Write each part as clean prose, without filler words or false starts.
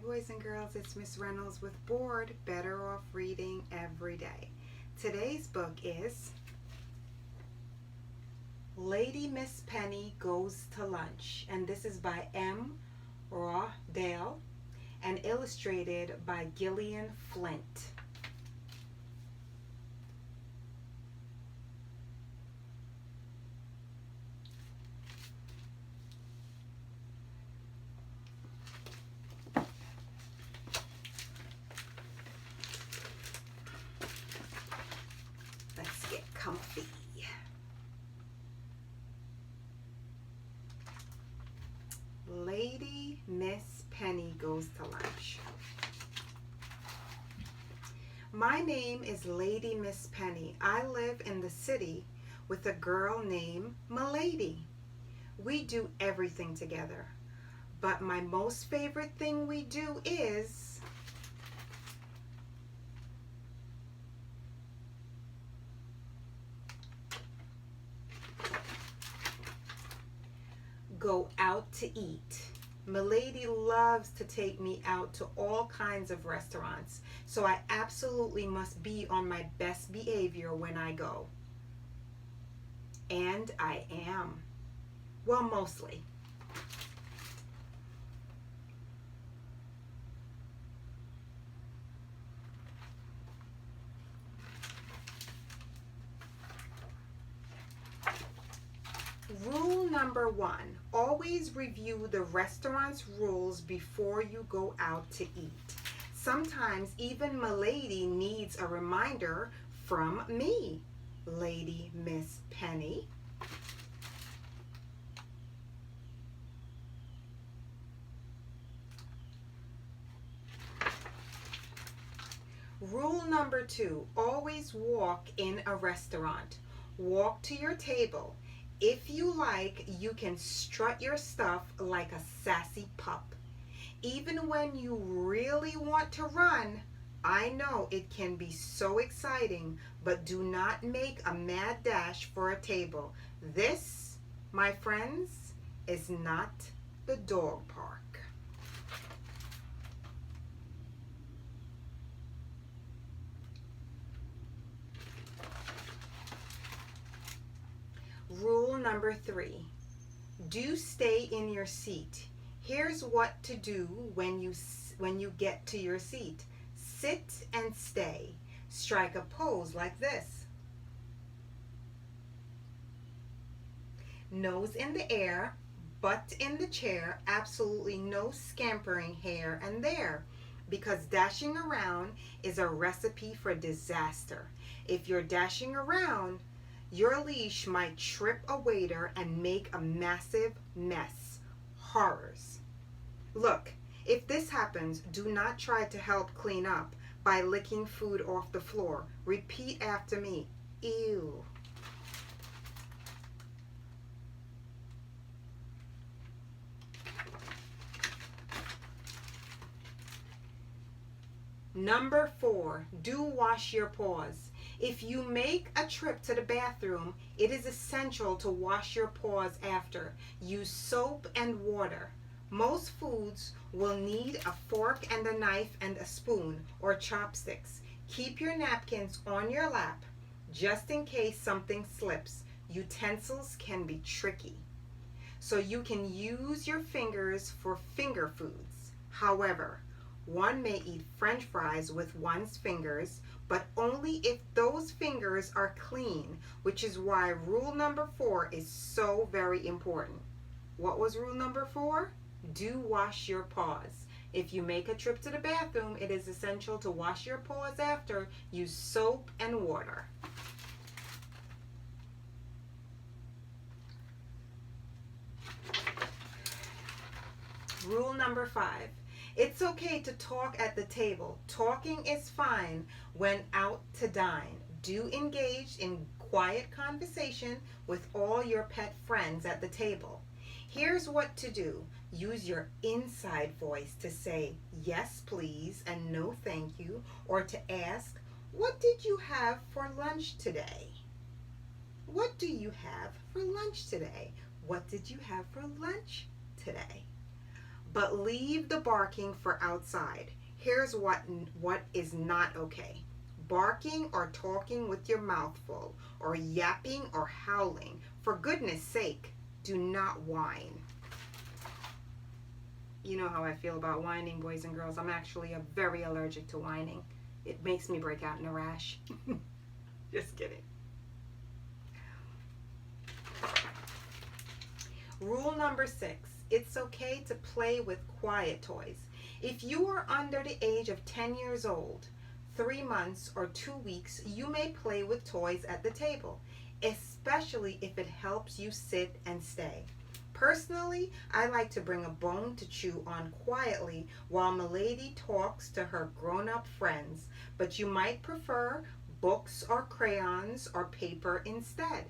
boys and girls, it's Miss Reynolds with Bored, Better Off Reading Every Day. Today's book is Lady Miss Penny Goes to Lunch, and this is by B.O.R.E.D and illustrated by Gillian Flint. Let's get comfy. Lady Miss Penny Goes to Lunch. My name is Lady Miss Penny. I live in the city with a girl named Milady. We do everything together, but my most favorite thing we do is go out to eat. Milady loves to take me out to all kinds of restaurants, so I absolutely must be on my best behavior when I go. And I am. Well, mostly. Rule number 1, always review the restaurant's rules before you go out to eat. Sometimes even Milady needs a reminder from me, Lady Miss Penny. Rule number 2, always walk in a restaurant. Walk to your table. If you like, you can strut your stuff like a sassy pup. Even when you really want to run, I know it can be so exciting, but do not make a mad dash for a table. This, my friends, is not the dog park. Rule number 3, do stay in your seat. Here's what to do when you get to your seat. Sit and stay. Strike a pose like this. Nose in the air, butt in the chair, absolutely no scampering here and there, because dashing around is a recipe for disaster. If you're dashing around, your leash might trip a waiter and make a massive mess. Horrors. Look, if this happens, do not try to help clean up by licking food off the floor. Repeat after me. Ew. Number 4, do wash your paws. If you make a trip to the bathroom, it is essential to wash your paws after. Use soap and water. Most foods will need a fork and a knife and a spoon or chopsticks. Keep your napkins on your lap just in case something slips. Utensils can be tricky, so you can use your fingers for finger foods. However, one may eat French fries with one's fingers, but only if those fingers are clean, which is why rule number 4 is so very important. What was rule number 4? Do wash your paws. If you make a trip to the bathroom, it is essential to wash your paws after. Use soap and water. Rule number 5. It's okay to talk at the table. Talking is fine when out to dine. Do engage in quiet conversation with all your pet friends at the table. Here's what to do. Use your inside voice to say yes please and no thank you, or to ask, what did you have for lunch today? What do you have for lunch today? What did you have for lunch today? but leave the barking for outside. Here's what is not okay. Barking or talking with your mouth full, or yapping or howling. For goodness sake, do not whine. You know how I feel about whining, boys and girls. I'm actually very allergic to whining. It makes me break out in a rash. Just kidding. Rule number 6. It's okay to play with quiet toys. If you are under the age of 10 years old, 3 months or 2 weeks, you may play with toys at the table, especially if it helps you sit and stay. Personally, I like to bring a bone to chew on quietly while Milady talks to her grown-up friends, but you might prefer books or crayons or paper instead.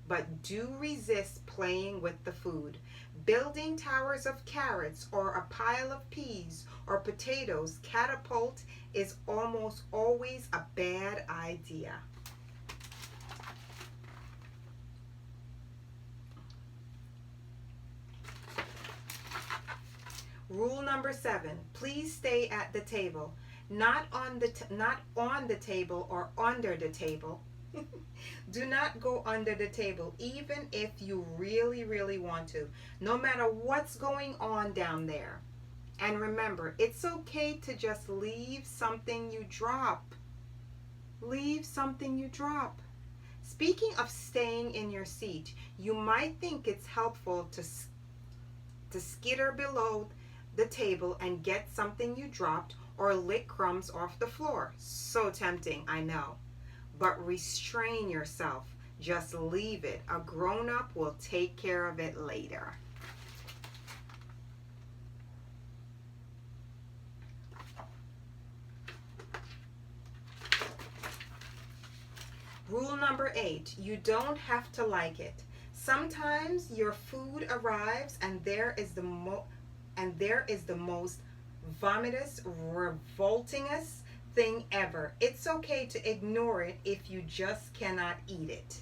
But do resist playing with the food. Building towers of carrots or a pile of peas or potatoes catapult is almost always a bad idea. Rule number 7. Please stay at the table. Not on the table or under the table. Do not go under the table, even if you really, really want to, no matter what's going on down there. And remember, it's okay to just leave something you drop. Leave something you drop. Speaking of staying in your seat, you might think it's helpful to skitter below the table and get something you dropped or lick crumbs off the floor. So tempting, I know. But restrain yourself. Just leave it. A grown-up will take care of it later. Rule number 8. You don't have to like it. Sometimes your food arrives and there is the most vomitous, revoltingest thing ever. It's okay to ignore it if you just cannot eat it.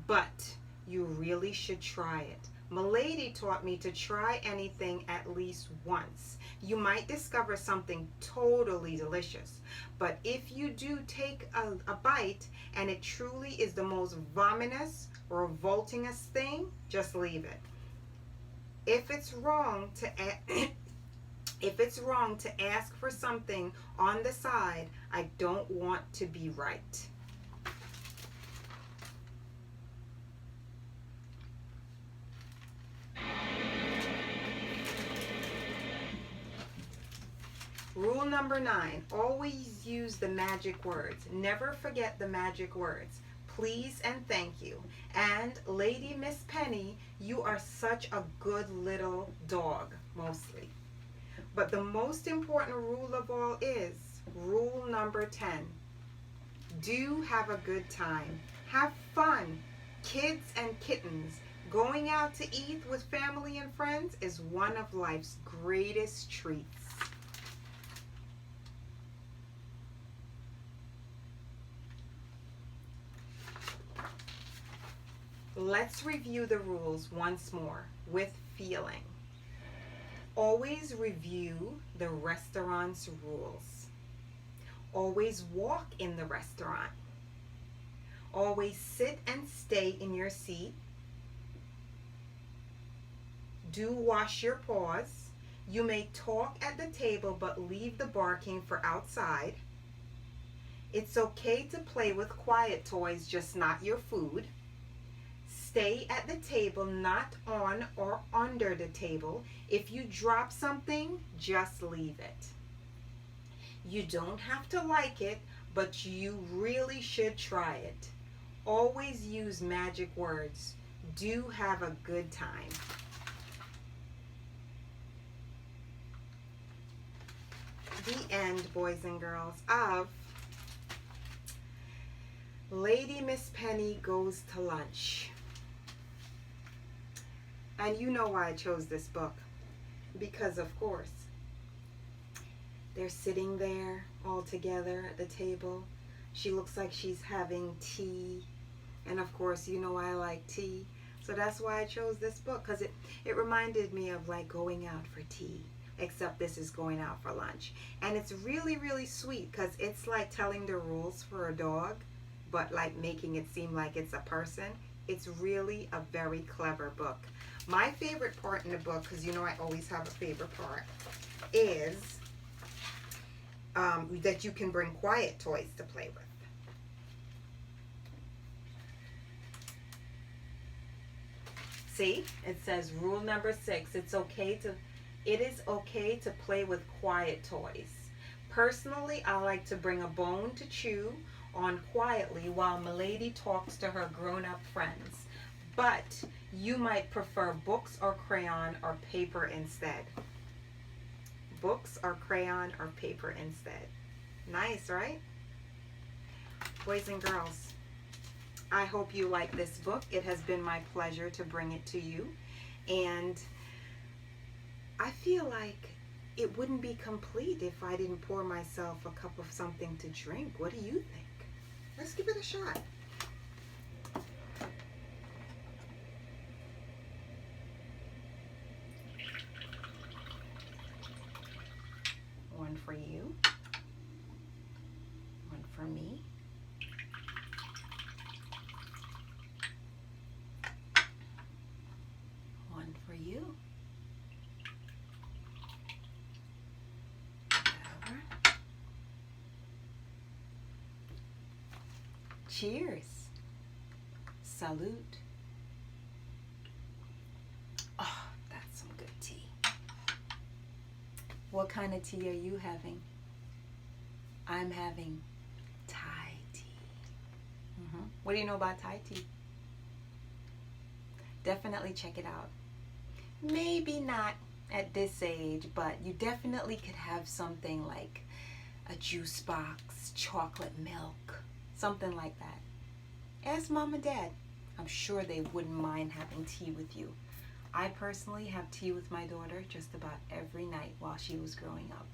But you really should try it. Milady taught me to try anything at least once. You might discover something totally delicious. But if you do take a bite and it truly is the most vomitous, revoltingest thing, just leave it. If it's wrong to ask for something on the side, I don't want to be right. Rule number 9, always use the magic words. Never forget the magic words. Please and thank you. And Lady Miss Penny, you are such a good little dog, mostly. But the most important rule of all is rule number 10. Do have a good time. Have fun. Kids and kittens. Going out to eat with family and friends is one of life's greatest treats. Let's review the rules once more with feeling. Always review the restaurant's rules. Always walk in the restaurant. Always sit and stay in your seat. Do wash your paws. You may talk at the table but leave the barking for outside. It's okay to play with quiet toys, just not your food. Stay at the table, not on or under the table. If you drop something, just leave it. You don't have to like it, but you really should try it. Always use magic words. Do have a good time. The end, boys and girls, of Lady Miss Penny Goes to Lunch. And you know why I chose this book. Because, of course, they're sitting there all together at the table. She looks like she's having tea. And, of course, you know I like tea. So that's why I chose this book, because it reminded me of like going out for tea, except this is going out for lunch. And it's really, really sweet because it's like telling the rules for a dog, but like making it seem like it's a person. It's really a very clever book. My favorite part in the book, because you know I always have a favorite part, is that you can bring quiet toys to play with. See, it says rule number 6. It is okay to play with quiet toys. Personally, I like to bring a bone to chew on quietly while Milady talks to her grown-up friends. But you might prefer books or crayon or paper instead. Books or crayon or paper instead. Nice, right? Boys and girls, I hope you like this book. It has been my pleasure to bring it to you. And I feel like it wouldn't be complete if I didn't pour myself a cup of something to drink. What do you think? Let's give it a shot. One for you. One for me. One for you. Over. Cheers. Salute. Oh, that's some good tea. What kind of tea are you having? I'm having Thai tea. What do you know about Thai tea? Definitely check it out. Maybe not at this age, but you definitely could have something like a juice box, chocolate milk, something like that. Ask mom and dad. I'm sure they wouldn't mind having tea with you. I personally have tea with my daughter just about every night while she was growing up.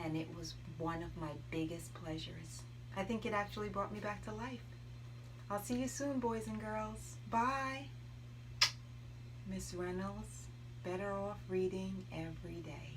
And it was one of my biggest pleasures. I think it actually brought me back to life. I'll see you soon, boys and girls. Bye. Miss Reynolds, better off reading every day.